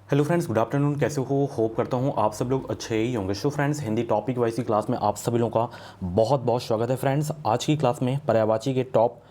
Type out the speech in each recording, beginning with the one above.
Hello friends, good afternoon. कैसे हो? Hope करता हूँ आप सब लोग अच्छे ही होंगे। So friends, Hindi topic wise की क्लास में आप सभी लोगों का बहुत बहुत स्वागत है। फ्रेंड्स, आज की क्लास में पर्यायवाची के टॉप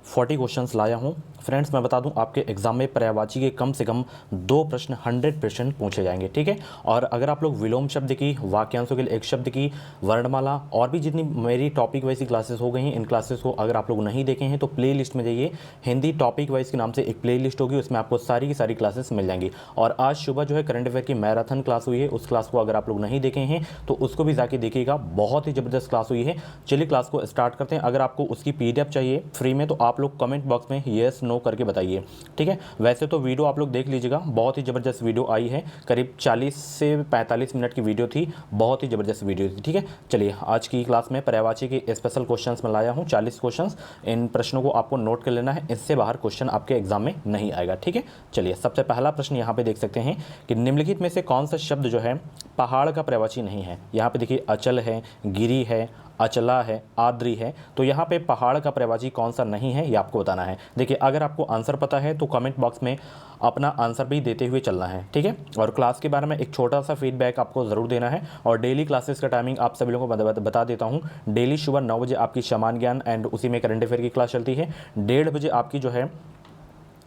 40 क्वेश्चंस लाया हूँ। फ्रेंड्स, मैं बता दूं, आपके एग्जाम में पर्यायवाची के कम से कम 2 प्रश्न 100% पूछे जाएंगे, ठीक है। और अगर आप लोग विलोम शब्द की, वाक्यांशों के लिए एक शब्द की, वर्णमाला और भी जितनी मेरी टॉपिक वाइज की क्लासेस हो गई हैं, इन क्लासेस को अगर आप लोग नहीं देखे हैं तो प्ले लिस्ट में जाइए। हिंदी टॉपिक वाइज के नाम से एक प्ले लिस्ट होगी, उसमें आपको सारी की सारी क्लासेस मिल जाएंगी। और आज सुबह जो है करंट अफेयर की मैराथन क्लास हुई है, उस क्लास को अगर आप लोग नहीं देखे हैं तो उसको भी जाके देखिएगा। बहुत ही ज़बरदस्त क्लास हुई है। चलिए क्लास को स्टार्ट करते हैं। अगर आपको उसकी PDF चाहिए फ्री में तो आप लोग कमेंट बॉक्स में येस नो करके बताइए, ठीक है। वैसे तो वीडियो आप लोग देख लीजिएगा, बहुत ही ज़बरदस्त वीडियो आई है। करीब 40 से 45 मिनट की वीडियो थी, बहुत ही ज़बरदस्त वीडियो थी, ठीक है। चलिए, आज की क्लास में पर्यायवाची के स्पेशल क्वेश्चंस में लाया हूँ 40 क्वेश्चंस। इन प्रश्नों को आपको नोट कर लेना है, इससे बाहर क्वेश्चन आपके एग्जाम में नहीं आएगा, ठीक है। चलिए, सबसे पहला प्रश्न यहाँ पे देख सकते हैं कि निम्नलिखित में से कौन सा शब्द जो है पहाड़ का पर्यायवाची नहीं है। यहाँ पे देखिए, अचल है, गिरी है, अचला है, आद्री है। तो यहाँ पे पहाड़ का पर्यायवाची कौन सा नहीं है, ये आपको बताना है। देखिए, अगर आपको आंसर पता है तो कमेंट बॉक्स में अपना आंसर भी देते हुए चलना है, ठीक है। और क्लास के बारे में एक छोटा सा फीडबैक आपको ज़रूर देना है। और डेली क्लासेस का टाइमिंग आप सभी लोगों को बता देता हूँ। डेली सुबह 9 बजे आपकी सामान्य ज्ञान एंड उसी में करंट अफेयर की क्लास चलती है। 1:30 बजे आपकी जो है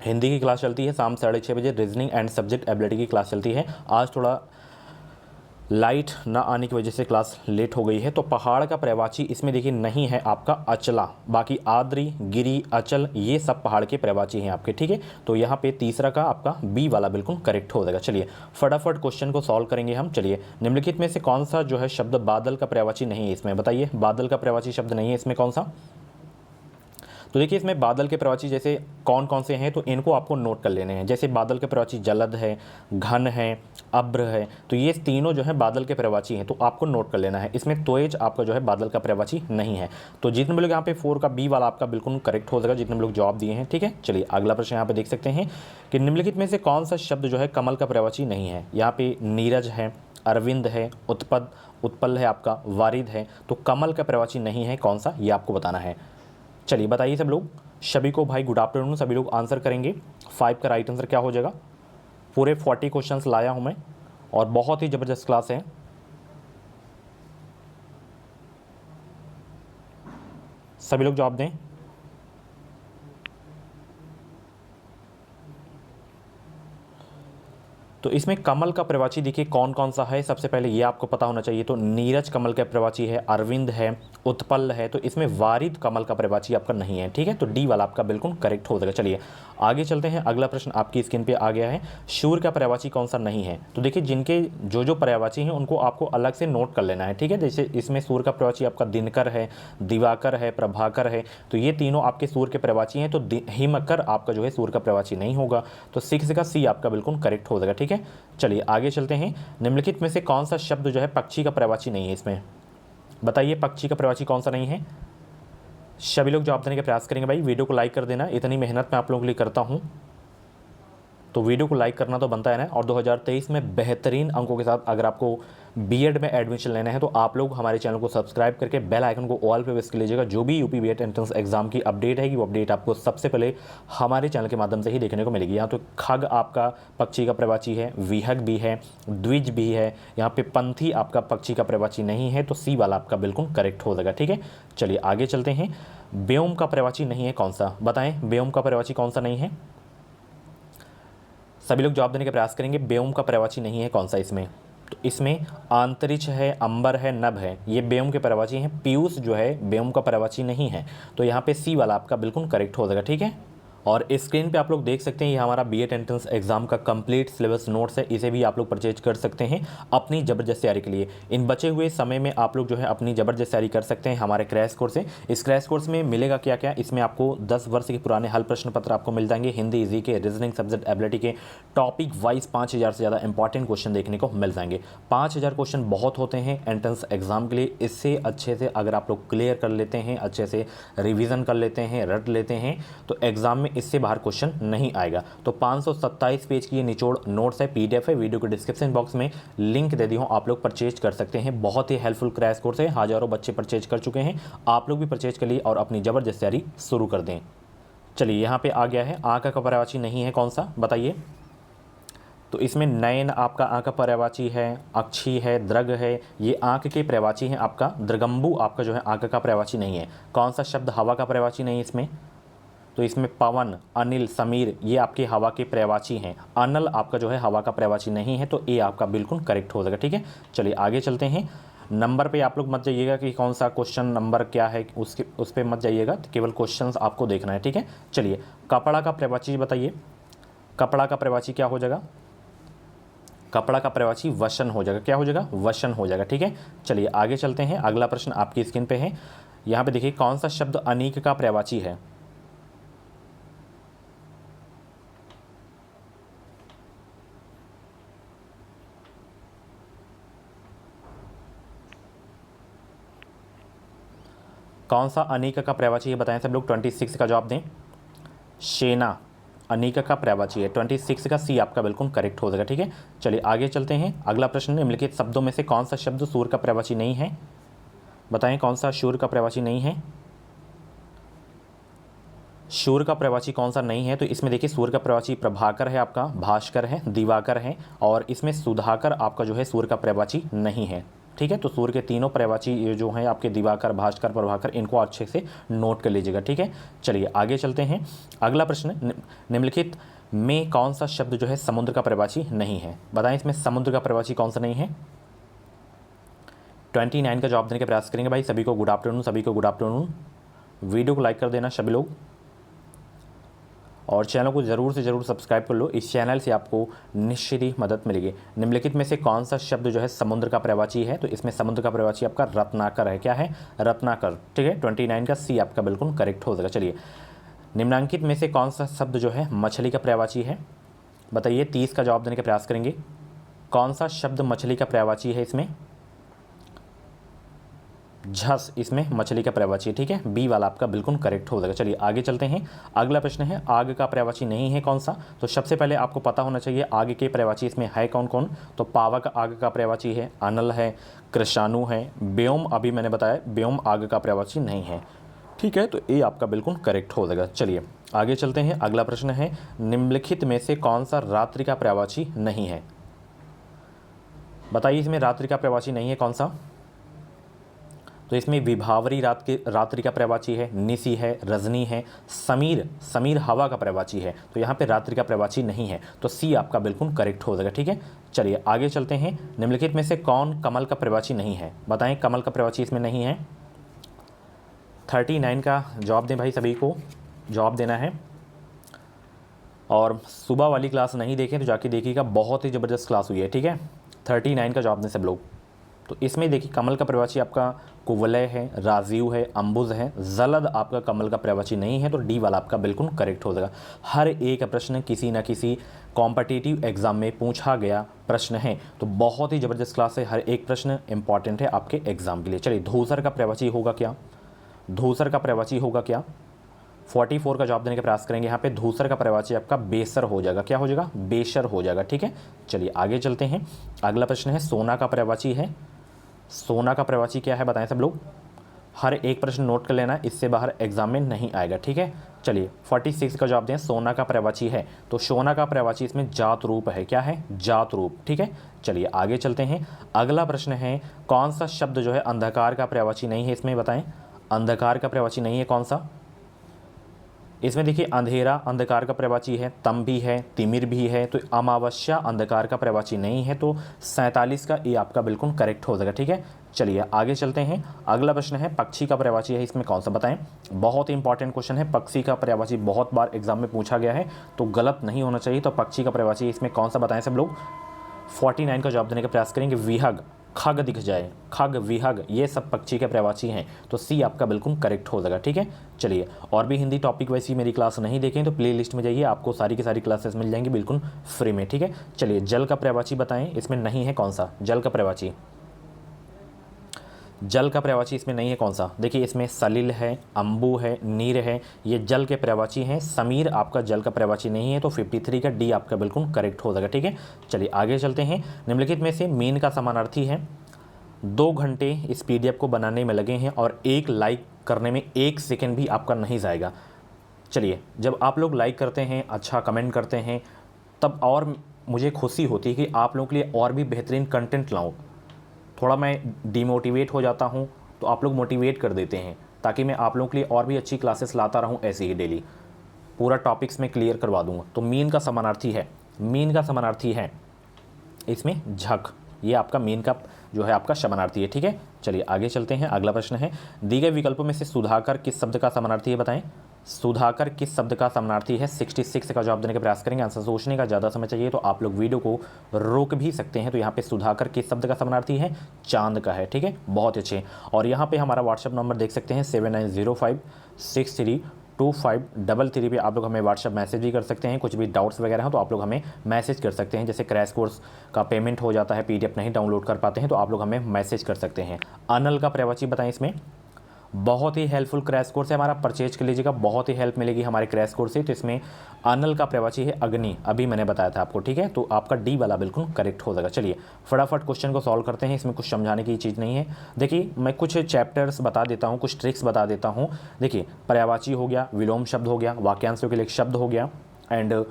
हिंदी की क्लास चलती है। शाम 6:30 बजे रीजनिंग एंड सब्जेक्ट एबिलिटी की क्लास चलती है। आज थोड़ा लाइट ना आने की वजह से क्लास लेट हो गई है। तो पहाड़ का पर्यायवाची इसमें देखिए नहीं है आपका अचला। बाकी आद्री, गिरी, अचल ये सब पहाड़ के पर्यायवाची हैं आपके, ठीक है। तो यहाँ पे तीसरा का आपका बी वाला बिल्कुल करेक्ट हो जाएगा। चलिए फटाफट क्वेश्चन को सॉल्व करेंगे हम। चलिए, निम्नलिखित में से कौन सा जो है शब्द बादल का पर्यायवाची नहीं है इसमें, बताइए। बादल का पर्यायवाची शब्द नहीं है इसमें कौन सा? तो देखिए, इसमें बादल के पर्यायवाची जैसे कौन कौन से हैं तो इनको आपको नोट कर लेने हैं। जैसे बादल के पर्यायवाची जलद है, घन है, अब्र है। तो ये तीनों जो है बादल के पर्यायवाची हैं, तो आपको नोट कर लेना है। इसमें तेज आपका जो है बादल का पर्यायवाची नहीं है। तो जितने भी लोग यहाँ पे 4 का बी वाला आपका बिल्कुल करेक्ट हो जाएगा, जितने भी लोग जवाब दिए हैं, ठीक है। चलिए, अगला प्रश्न यहाँ पे देख सकते हैं कि निम्नलिखित में से कौन सा शब्द जो है कमल का पर्यायवाची नहीं है। यहाँ पे नीरज है, अरविंद है, उत्पद, उत्पल है, आपका वारिद है। तो कमल का पर्यायवाची नहीं है कौन सा, ये आपको बताना है। चलिए बताइए सब लोग। सभी को भाई गुड आफ्टरनून। सभी लोग आंसर करेंगे। 5 का राइट आंसर क्या हो जाएगा? पूरे 40 क्वेश्चंस लाया हूं मैं और बहुत ही ज़बरदस्त क्लास है। सभी लोग जवाब दें। तो इसमें कमल का पर्यायवाची देखिए कौन कौन सा है, सबसे पहले ये आपको पता होना चाहिए। तो नीरज कमल का पर्यायवाची है, अरविंद है, उत्पल है। तो इसमें वारिद कमल का पर्यायवाची आपका नहीं है, ठीक है। तो डी वाला आपका बिल्कुल करेक्ट हो जाएगा। चलिए आगे चलते हैं। अगला प्रश्न आपकी स्क्रीन पे आ गया है। शूर का पर्यायवाची कौन सा नहीं है? तो देखिए, जिनके जो जो पर्यायवाची हैं उनको आपको अलग से नोट कर लेना है, ठीक है। जैसे इसमें सूर का पर्यायवाची आपका दिनकर है, दिवाकर है, प्रभाकर है। तो ये तीनों आपके सूर के पर्यायवाची हैं। तो हिमकर आपका जो है सूर का पर्यायवाची नहीं होगा। तो 6 का सी आपका बिल्कुल करेक्ट हो जाएगा, ठीक है। चलिए आगे चलते हैं। निम्नलिखित में से कौन सा शब्द जो है पक्षी का पर्यायवाची नहीं है इसमें, बताइए। पक्षी का पर्यायवाची कौन सा नहीं है? सभी लोग जवाब देने का प्रयास करेंगे। भाई वीडियो को लाइक कर देना, इतनी मेहनत मैं आप लोगों के लिए करता हूं तो वीडियो को लाइक करना तो बनता है ना। और 2023 में बेहतरीन अंकों के साथ अगर आपको बीएड में एडमिशन लेना है तो आप लोग हमारे चैनल को सब्सक्राइब करके बेल आइकन को ऑल पे प्रेस कर लीजिएगा। जो भी यूपी बीएड एंट्रेंस एग्जाम की अपडेट है वो अपडेट आपको सबसे पहले हमारे चैनल के माध्यम से ही देखने को मिलेगी। यहाँ तो खग आपका पक्षी का पर्यायवाची है, विहग भी है, द्विज भी है। यहाँ पे पंथी आपका पक्षी का पर्यायवाची नहीं है। तो सी वाला आपका बिल्कुल करेक्ट हो जाएगा, ठीक है। चलिए आगे चलते हैं। व्योम का पर्यायवाची नहीं है कौन सा, बताएं। व्योम का पर्यायवाची कौन सा नहीं है? सभी लोग जवाब देने का प्रयास करेंगे। व्योम का पर्यायवाची नहीं है कौन सा इसमें? तो इसमें आंतरिक्ष है, अंबर है, नभ है, ये व्योम के पर्यायवाची हैं। पीयूष जो है व्योम का पर्यायवाची नहीं है। तो यहाँ पे सी वाला आपका बिल्कुल करेक्ट हो जाएगा, ठीक है। और स्क्रीन पे आप लोग देख सकते हैं ये हमारा बीएड एंट्रेंस एग्जाम का कंप्लीट सिलेबस नोट्स है। इसे भी आप लोग परचेज कर सकते हैं अपनी ज़बरदस्त तैयारी के लिए। इन बचे हुए समय में आप लोग जो है अपनी ज़बरदस्त तैयारी कर सकते हैं हमारे क्रैश कोर्स से। इस क्रैश कोर्स में मिलेगा क्या क्या, इसमें आपको 10 वर्ष के पुराने हल प्रश्न पत्र आपको मिल जाएंगे। हिंदी, इजी के, रीजनिंग, सब्जेक्ट एबिलिटी के टॉपिक वाइज 5000 से ज़्यादा इंपॉर्टेंट क्वेश्चन देखने को मिल जाएंगे। 5000 क्वेश्चन बहुत होते हैं एंट्रेंस एग्जाम के लिए। इससे अच्छे से अगर आप लोग क्लियर कर लेते हैं, अच्छे से रिविज़न कर लेते हैं, रट लेते हैं, तो एग्जाम में इससे बाहर क्वेश्चन नहीं आएगा। तो 527 पेज की ये निचोड़ नोट्स है, PDF है। वीडियो के डिस्क्रिप्शन बॉक्स में लिंक दे दी हूँ, आप लोग परचेज कर सकते हैं। बहुत ही हेल्पफुल क्रैश कोर्स है, हज़ारों बच्चे परचेज कर चुके हैं। आप लोग भी परचेज कर लिए और अपनी ज़बरदस्त तैयारी शुरू कर दें। चलिए यहाँ पे आ गया है। आँख का पर्यायवाची नहीं है कौन सा, बताइए। तो इसमें नयन आपका आंख का पर्यायवाची है, अक्षी है, द्रग है, ये आंख के पर्यायवाची हैं आपका। दृगम्बु आपका जो है आंख का पर्यायवाची नहीं है। कौन सा शब्द हवा का पर्यायवाची नहीं है इसमें? तो इसमें पवन, अनिल, समीर ये आपके हवा के पर्यायवाची हैं। अनल आपका जो है हवा का पर्यायवाची नहीं है, तो ए आपका बिल्कुल करेक्ट हो जाएगा। ठीक है, चलिए आगे चलते हैं। नंबर पे आप लोग मत जाइएगा कि कौन सा क्वेश्चन नंबर क्या है, उस पर मत जाइएगा, तो केवल क्वेश्चंस आपको देखना है। ठीक है, चलिए कपड़ा का पर्यायवाची बताइए। कपड़ा का पर्यायवाची क्या हो जाएगा? कपड़ा का पर्यायवाची वसन हो जाएगा। क्या हो जाएगा? वसन हो जाएगा। ठीक है, चलिए आगे चलते हैं। अगला प्रश्न आपकी स्क्रीन पे है, यहाँ पे देखिए कौन सा शब्द अनीक का पर्यायवाची है? कौन सा अनीक का पर्यायवाची है बताएं सब लोग। 26 का जवाब दें। सेना अनीक का पर्यायवाची है। 26 का सी आपका बिल्कुल करेक्ट हो जाएगा। ठीक है, चलिए आगे चलते हैं। अगला प्रश्न, निम्नलिखित शब्दों में से कौन सा शब्द सूर्य का पर्यायवाची नहीं है? बताएं कौन सा सूर्य का पर्यायवाची नहीं है? सूर्य का पर्यायवाची कौन सा नहीं है? तो इसमें देखिए सूर्य का पर्यायवाची प्रभाकर है आपका, भास्कर है, दिवाकर है, और इसमें सुधाकर आपका जो है सूर्य का पर्यायवाची नहीं है। ठीक है, तो सूर्य के तीनों पर्यायवाची जो हैं आपके दिवाकर, भास्कर, प्रभाकर, इनको अच्छे से नोट कर लीजिएगा। ठीक है, चलिए आगे चलते हैं। अगला प्रश्न, निम्नलिखित में कौन सा शब्द जो है समुद्र का पर्यायवाची नहीं है? बताएं इसमें समुद्र का पर्यायवाची कौन सा नहीं है? 29 का जवाब देने का प्रयास करेंगे भाई। सभी को गुड आफ्टरनून, सभी को गुड आफ्टरनून। वीडियो को लाइक कर देना सभी लोग, और चैनल को ज़रूर से ज़रूर सब्सक्राइब कर लो। इस चैनल से आपको निश्चित ही मदद मिलेगी। निम्नलिखित में से कौन सा शब्द जो है समुद्र का पर्यायवाची है? तो इसमें समुद्र का पर्यायवाची आपका रत्नाकर है। क्या है? रत्नाकर। ठीक है, 29 का सी आपका बिल्कुल करेक्ट हो जाएगा। चलिए, निम्नांकित में से कौन सा शब्द जो है मछली का पर्यायवाची है? बताइए, 30 का जवाब देने का प्रयास करेंगे। कौन सा शब्द मछली का पर्यायवाची है इसमें? झस इसमें मछली का पर्यायवाची है। ठीक है, बी वाला आपका बिल्कुल करेक्ट हो जाएगा। चलिए आगे चलते हैं। अगला प्रश्न है, आग का पर्यायवाची नहीं है कौन सा? तो सबसे पहले आपको पता होना चाहिए आग के पर्यायवाची इसमें है कौन कौन। तो पावक आग का पर्यायवाची है, अनल है, कृषाणु है, व्योम अभी मैंने बताया व्योम आग का पर्यायवाची नहीं है। ठीक है, तो ए आपका बिल्कुल करेक्ट हो जाएगा। चलिए आगे चलते हैं। अगला प्रश्न है, निम्नलिखित में से कौन सा रात्रि का पर्यायवाची नहीं है? बताइए इसमें रात्रि का पर्यायवाची नहीं है कौन सा? तो इसमें विभावरी रात्रि का पर्यायवाची है, निसी है, रजनी है, समीर हवा का पर्यायवाची है। तो यहाँ पे रात्रि का पर्यायवाची नहीं है, तो सी आपका बिल्कुल करेक्ट हो जाएगा। ठीक है, चलिए आगे चलते हैं। निम्नलिखित में से कौन कमल का पर्यायवाची नहीं है? बताएं कमल का पर्यायवाची इसमें नहीं है। 39 का जवाब दें भाई, सभी को जवाब देना है। और सुबह वाली क्लास नहीं देखें तो जाके देखिएगा, बहुत ही ज़बरदस्त क्लास हुई है। ठीक है, 39 का जवाब दें सब लोग। तो इसमें देखिए कमल का पर्यायवाची आपका कुवलय है, राजीव है, अंबुज है, जलद आपका कमल का पर्यायवाची नहीं है, तो डी वाला आपका बिल्कुल करेक्ट हो जाएगा। हर एक प्रश्न किसी न किसी कॉम्पिटिटिव एग्जाम में पूछा गया प्रश्न है, तो बहुत ही ज़बरदस्त क्लास है। हर एक प्रश्न इंपॉर्टेंट है आपके एग्जाम के लिए। चलिए, धूसर का पर्यायवाची होगा क्या? धूसर का पर्यायवाची होगा क्या? 44 का जवाब देने का प्रयास करेंगे। यहाँ पे धूसर का पर्यायवाची आपका बेसर हो जाएगा। क्या हो जाएगा? बेसर हो जाएगा। ठीक है, चलिए आगे चलते हैं। अगला प्रश्न है, सोना का पर्यायवाची है। सोना का पर्यायवाची क्या है बताएं सब लोग। हर एक प्रश्न नोट कर लेना, इससे बाहर एग्जाम में नहीं आएगा। ठीक है, चलिए 46 का जवाब दें। सोना का पर्यायवाची है, तो सोना का पर्यायवाची इसमें जात रूप है। क्या है? जात रूप। ठीक है, चलिए आगे चलते हैं। अगला प्रश्न है, कौन सा शब्द जो है अंधकार का पर्यायवाची नहीं है इसमें? बताएं, अंधकार का पर्यायवाची नहीं है कौन सा? इसमें देखिए अंधेरा अंधकार का पर्यायवाची है, तम भी है, तिमिर भी है, तो अमावस्या अंधकार का पर्यायवाची नहीं है, तो 47 का ए आपका बिल्कुल करेक्ट हो जाएगा। ठीक है, चलिए आगे चलते हैं। अगला प्रश्न है, पक्षी का पर्यायवाची है इसमें कौन सा? बताएं, बहुत ही इंपॉर्टेंट क्वेश्चन है। पक्षी का पर्यायवाची बहुत बार एग्जाम में पूछा गया है, तो गलत नहीं होना चाहिए। तो पक्षी का पर्यायवाची इसमें कौन सा बताएं सब लोग। 49 का जवाब देने का प्रयास करेंगे। विहग, खग दिख जाए, खग, विहग, ये सब पक्षी के पर्यायवाची हैं, तो सी आपका बिल्कुल करेक्ट हो जाएगा। ठीक है, चलिए और भी हिंदी टॉपिक वैसी मेरी क्लास नहीं देखें तो प्ले लिस्ट में जाइए, आपको सारी की सारी क्लासेस मिल जाएंगी बिल्कुल फ्री में। ठीक है, चलिए जल का पर्यायवाची बताएं, इसमें नहीं है कौन सा? जल का पर्यायवाची, जल का पर्यायवाची इसमें नहीं है कौन सा? देखिए इसमें सलिल है, अम्बु है, नीर है, ये जल के पर्यायवाची हैं। समीर आपका जल का पर्यायवाची नहीं है, तो 53 का डी आपका बिल्कुल करेक्ट हो जाएगा। ठीक है, चलिए आगे चलते हैं। निम्नलिखित में से मीन का समानार्थी है। 2 घंटे इस PDF को बनाने में लगे हैं और एक लाइक करने में 1 सेकेंड भी आपका नहीं जाएगा। चलिए, जब आप लोग लाइक करते हैं, अच्छा कमेंट करते हैं, तब और मुझे खुशी होती है कि आप लोगों के लिए और भी बेहतरीन कंटेंट लाऊं। थोड़ा मैं डिमोटिवेट हो जाता हूं तो आप लोग मोटिवेट कर देते हैं, ताकि मैं आप लोगों के लिए और भी अच्छी क्लासेस लाता रहूं ऐसे ही डेली। पूरा टॉपिक्स में क्लियर करवा दूंगा। तो मीन का समानार्थी है, मीन का समानार्थी है इसमें झक, ये आपका मीन का जो है आपका समानार्थी है। ठीक है, चलिए आगे चलते हैं। अगला प्रश्न है, दी गए विकल्पों में से सुधाकर किस शब्द का समानार्थी है, बताएं। सुधाकर किस शब्द का समानार्थी है। 66 का जवाब देने का प्रयास करेंगे। आंसर सोचने का ज़्यादा समय चाहिए तो आप लोग वीडियो को रोक भी सकते हैं। तो यहाँ पे सुधाकर किस शब्द का समानार्थी है, चांद का है। ठीक है, बहुत अच्छे। और यहाँ पे हमारा व्हाट्सअप नंबर देख सकते हैं 7905632533 पे आप लोग हमें व्हाट्सअप मैसेज भी कर सकते हैं। कुछ भी डाउट्स वगैरह हो तो आप लोग हमें मैसेज कर सकते हैं। जैसे क्रैश कोर्स का पेमेंट हो जाता है, पीडीएफ नहीं डाउनलोड कर पाते हैं तो आप लोग हमें मैसेज कर सकते हैं। अनल का प्रवाची बताएं। इसमें बहुत ही हेल्पफुल क्रैश कोर्स है हमारा, परचेज कर लीजिएगा, बहुत ही हेल्प मिलेगी हमारे क्रैश कोर्स से। तो इसमें अनल का प्रवाची है अग्नि, अभी मैंने बताया था आपको। ठीक है, तो आपका डी वाला बिल्कुल करेक्ट हो जाएगा। चलिए फटाफट क्वेश्चन को सॉल्व करते हैं। इसमें कुछ समझाने की चीज़ नहीं है। देखिए मैं कुछ चैप्टर्स बता देता हूँ, कुछ ट्रिक्स बता देता हूँ। देखिए पर्यायवाची हो गया, विलोम शब्द हो गया, वाक्यांशों के लिए एक शब्द हो गया, एंड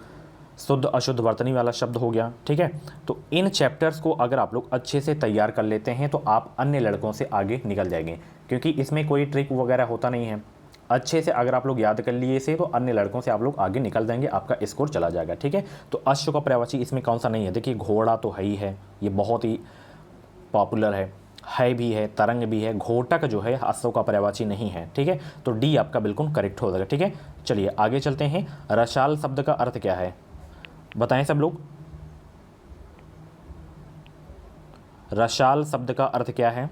शुद्ध अशुद्ध वर्तनी वाला शब्द हो गया। ठीक है, तो इन चैप्टर्स को अगर आप लोग अच्छे से तैयार कर लेते हैं तो आप अन्य लड़कों से आगे निकल जाएंगे, क्योंकि इसमें कोई ट्रिक वगैरह होता नहीं है। अच्छे से अगर आप लोग याद कर लिए इसे तो अन्य लड़कों से आप लोग आगे निकल जाएंगे, आपका स्कोर चला जाएगा। ठीक है, तो अश्व का पर्यायवाची इसमें कौन सा नहीं है। देखिए घोड़ा तो है ही है, ये बहुत ही पॉपुलर है भी है, तरंग भी है। घोटक जो है अश्व का पर्यायवाची नहीं है। ठीक है, तो डी आपका बिल्कुल करेक्ट हो जाएगा। ठीक है, चलिए आगे चलते हैं। रसाल शब्द का अर्थ क्या है, बताएं सब लोग। रसाल शब्द का अर्थ क्या है।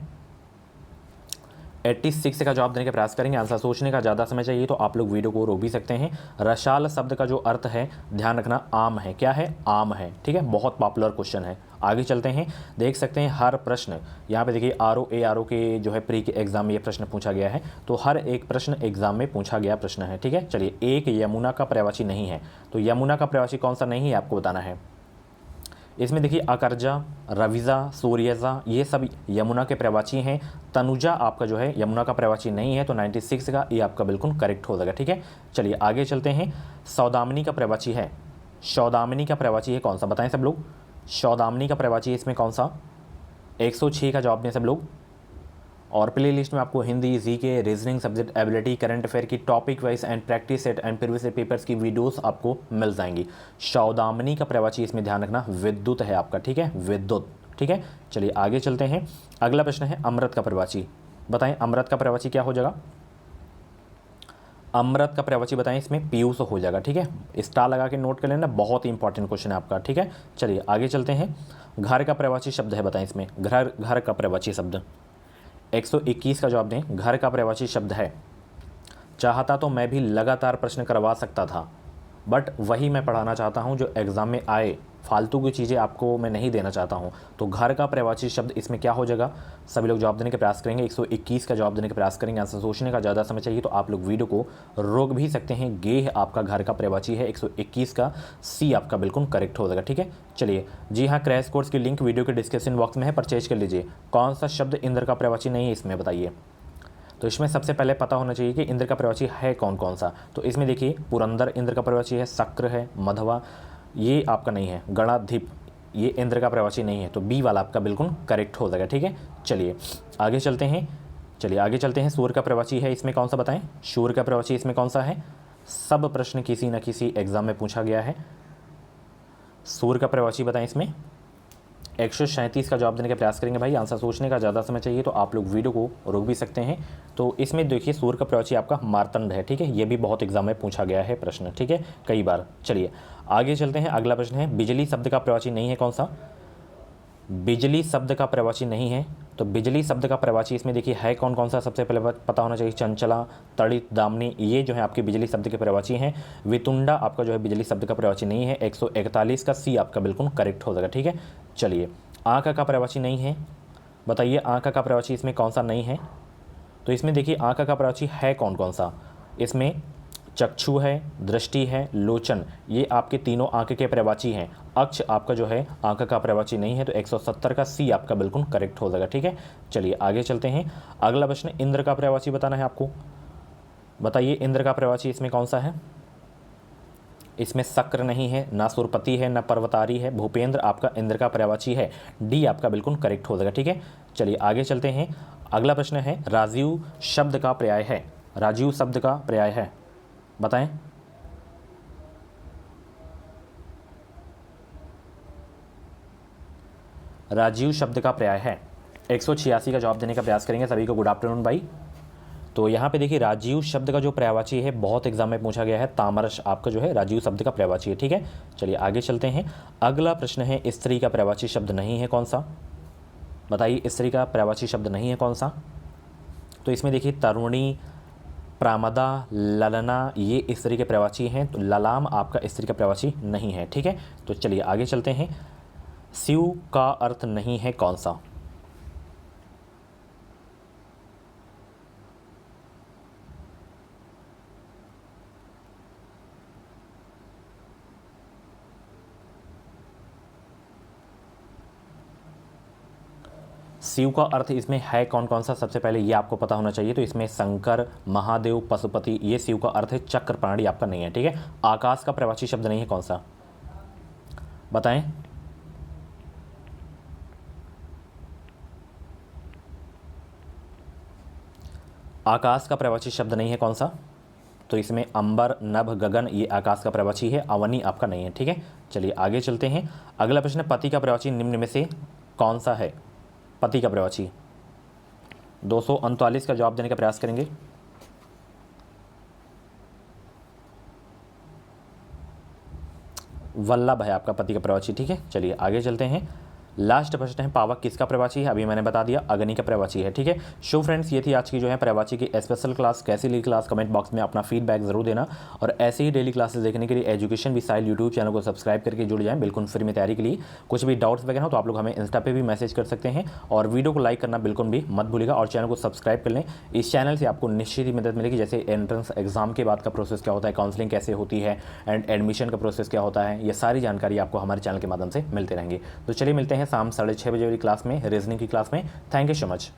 86 का जवाब देने का प्रयास करेंगे। आंसर सोचने का ज़्यादा समय चाहिए तो आप लोग वीडियो को रोक भी सकते हैं। रसाल शब्द का जो अर्थ है, ध्यान रखना, आम है। क्या है, आम है। ठीक है, बहुत पॉपुलर क्वेश्चन है। आगे चलते हैं, देख सकते हैं हर प्रश्न यहाँ पे देखिए आर ओ के जो है प्री के एग्जाम में ये प्रश्न पूछा गया है। तो हर एक प्रश्न एग्जाम में पूछा गया प्रश्न है। ठीक है, चलिए एक यमुना का पर्यायवाची नहीं है। तो यमुना का पर्यायवाची कौन सा नहीं है आपको बताना है। इसमें देखिए अकर्जा, रविजा, सूर्यजा ये सब यमुना के पर्यायवाची हैं। तनुजा आपका जो है यमुना का पर्यायवाची नहीं है। तो 96 का ये आपका बिल्कुल करेक्ट हो जाएगा। ठीक है, चलिए आगे चलते हैं। सौदामिनी का पर्यायवाची है, सौदामिनी का पर्यायवाची है कौन सा, बताएं सब लोग। सौदामिनी का पर्यायवाची इसमें कौन सा। 106 का जवाब दें सब लोग। और प्ले लिस्ट में आपको Hindi, GK, reasoning, subject ability, current affair की topic wise and practice set and previous papers की वीडियोस आपको मिल जाएंगी। सौदामिनी का पर्यायवाची इसमें ध्यान रखना विद्युत है आपका। ठीक है, विद्युत। ठीक है, चलिए आगे चलते हैं। अगला प्रश्न है अमृत का पर्यायवाची, बताएं अमृत का पर्यायवाची क्या हो जाएगा। अमृत का पर्यायवाची बताएं, इसमें पीयूष हो जाएगा। ठीक है, स्टार लगा के नोट कर लेना, बहुत ही इंपॉर्टेंट क्वेश्चन है आपका। ठीक है, चलिए आगे चलते हैं। घर का पर्यायवाची शब्द है, बताएं इसमें घर, घर का पर्यायवाची शब्द। 121 का जवाब दें। घर का पर्यायवाची शब्द है, चाहता तो मैं भी लगातार प्रश्न करवा सकता था, बट वही मैं पढ़ाना चाहता हूं जो एग्ज़ाम में आए, फालतू की चीज़ें आपको मैं नहीं देना चाहता हूं। तो घर का पर्यायवाची शब्द इसमें क्या हो जाएगा, सभी लोग जवाब देने का प्रयास करेंगे। 121 का जवाब देने का प्रयास करेंगे। आंसर सोचने का ज़्यादा समय चाहिए तो आप लोग वीडियो को रोक भी सकते हैं। गेह आपका घर का पर्यायवाची है। 121 का सी आपका बिल्कुल करेक्ट हो जाएगा। ठीक है, चलिए जी हाँ, क्रैश कोर्स की लिंक वीडियो के डिस्क्रिप्शन बॉक्स में है, परचेज कर लीजिए। कौन सा शब्द इंद्र का पर्यायवाची नहीं है इसमें, बताइए। तो इसमें सबसे पहले पता होना चाहिए कि इंद्र का पर्यायवाची है कौन कौन सा। तो इसमें देखिए पुरंदर इंद्र का पर्यायवाची है, शक्र है, मधवा ये आपका नहीं है, गणाधिप ये इंद्र का पर्यायवाची नहीं है। तो बी वाला आपका बिल्कुल करेक्ट हो जाएगा। ठीक है, चलिए आगे चलते हैं। चलिए आगे चलते हैं। सूर्य का पर्यायवाची है इसमें कौन सा, बताएं। सूर्य का पर्यायवाची इसमें कौन सा है, सब प्रश्न किसी न किसी एग्जाम में पूछा गया है। सूर्य का पर्यायवाची बताएं इसमें। 137 का जवाब देने का प्रयास करेंगे भाई। आंसर सोचने का ज़्यादा समय चाहिए तो आप लोग वीडियो को रोक भी सकते हैं। तो इसमें देखिए सूर्य का पर्यायवाची आपका मार्तंड है। ठीक है, ये भी बहुत एग्जाम में पूछा गया है प्रश्न। ठीक है, कई बार। चलिए आगे चलते हैं। अगला प्रश्न है बिजली शब्द का पर्यायवाची नहीं है कौन सा। बिजली शब्द का पर्यायवाची नहीं है। तो बिजली शब्द का पर्यायवाची इसमें देखिए है कौन कौन सा, सबसे पहले पता होना चाहिए। चंचला, तड़ित, दामिनी ये जो है आपके बिजली शब्द के पर्यायवाची हैं। वितुंडा आपका जो है बिजली शब्द का पर्यायवाची नहीं है। 141 का सी आपका बिल्कुल करेक्ट हो जाएगा। ठीक है, चलिए आँख का पर्यायवाची नहीं है, बताइए आँख का पर्यायवाची इसमें कौन सा नहीं है। तो इसमें देखिए आँख का पर्यायवाची है कौन कौन सा। इसमें चक्षु है, दृष्टि है, लोचन ये आपके तीनों आँख के पर्यायवाची हैं। अक्ष आपका जो है आँख का पर्यायवाची नहीं है। तो 170 का सी आपका बिल्कुल करेक्ट हो जाएगा। ठीक है, चलिए आगे चलते हैं। अगला प्रश्न इंद्र का पर्यायवाची बताना है आपको, बताइए इंद्र का पर्यायवाची इसमें कौन सा है। इसमें शक्र नहीं है, ना सुरपति है, ना पर्वतारी है। भूपेंद्र आपका इंद्र का पर्यायवाची है। डी आपका बिल्कुल करेक्ट हो जाएगा। ठीक है, चलिए आगे चलते हैं। अगला प्रश्न है, राजीव शब्द का पर्याय है। राजीव शब्द का पर्याय है, बताएं। राजीव शब्द का पर्याय है। 186 का जवाब देने का प्रयास करेंगे। सभी को गुड आफ्टरनून भाई। तो यहाँ पे देखिए, राजीव शब्द का जो पर्यायवाची है, बहुत एग्जाम में पूछा गया है, तामरस आपका जो है राजीव शब्द का पर्यायवाची है। ठीक है, चलिए आगे चलते हैं। अगला प्रश्न है, स्त्री का पर्यायवाची शब्द नहीं है, कौन सा? बताइए, स्त्री का पर्यायवाची शब्द नहीं है कौन सा? तो इसमें देखिए, तरुणी, प्रामदा, ललना, ये स्त्री के पर्यायवाची हैं। तो ललाम आपका स्त्री का पर्यायवाची नहीं है। ठीक है, तो चलिए आगे चलते हैं। शिव का अर्थ नहीं है, कौन सा? शिव का अर्थ इसमें है कौन कौन सा? सबसे पहले ये आपको पता होना चाहिए। तो इसमें शंकर, महादेव, पशुपति, ये शिव का अर्थ है। चक्र प्राणी आपका नहीं है। ठीक है, आकाश का पर्यायवाची शब्द नहीं है, कौन सा? बताएं। आकाश का पर्यायवाची शब्द नहीं है, कौन सा? तो इसमें अंबर, नभ, गगन, ये आकाश का पर्यायवाची है। अवनी आपका नहीं है। ठीक है, चलिए आगे चलते हैं। अगला प्रश्न, पति का पर्यायवाची निम्न में से कौन सा है? पति का पर्यायवाची 239 का जवाब देने का प्रयास करेंगे। वल्लभ है आपका पति का पर्यायवाची। ठीक है, चलिए आगे चलते हैं। लास्ट प्रश्न है, पावक किसका पर्यायवाची है? अभी मैंने बता दिया, अग्नि का पर्यायवाची है। ठीक है, शो फ्रेंड्स, ये थी आज की जो है पर्यायवाची की स्पेशल क्लास। कैसी लगी क्लास, कमेंट बॉक्स में अपना फीडबैक जरूर देना। और ऐसे ही डेली क्लासेस देखने के लिए एजुकेशन विसाइल यूट्यूब चैनल को सब्सक्राइब करके जुड़ जाएं, बिल्कुल फ्री में तैयारी के लिए। कुछ भी डाउट्स वगैरह हो तो आप लोग हमें इंस्टा पे भी मैसेज कर सकते हैं। और वीडियो को लाइक करना बिल्कुल भी मत भूलिएगा, और चैनल को सब्सक्राइब कर लें। इस चैनल से आपको निश्चित ही मदद मिलेगी, जैसे एंट्रेंस एग्जाम के बाद का प्रोसेस क्या होता है, काउंसलिंग कैसे होती है, एंड एडमिशन का प्रोसेस क्या होता है, ये सारी जानकारी आपको हमारे चैनल के माध्यम से मिलते रहेंगे। तो चलिए मिलते हैं शाम 6:30 बजे वाली क्लास में, रीजनिंग की क्लास में। Thank you so much.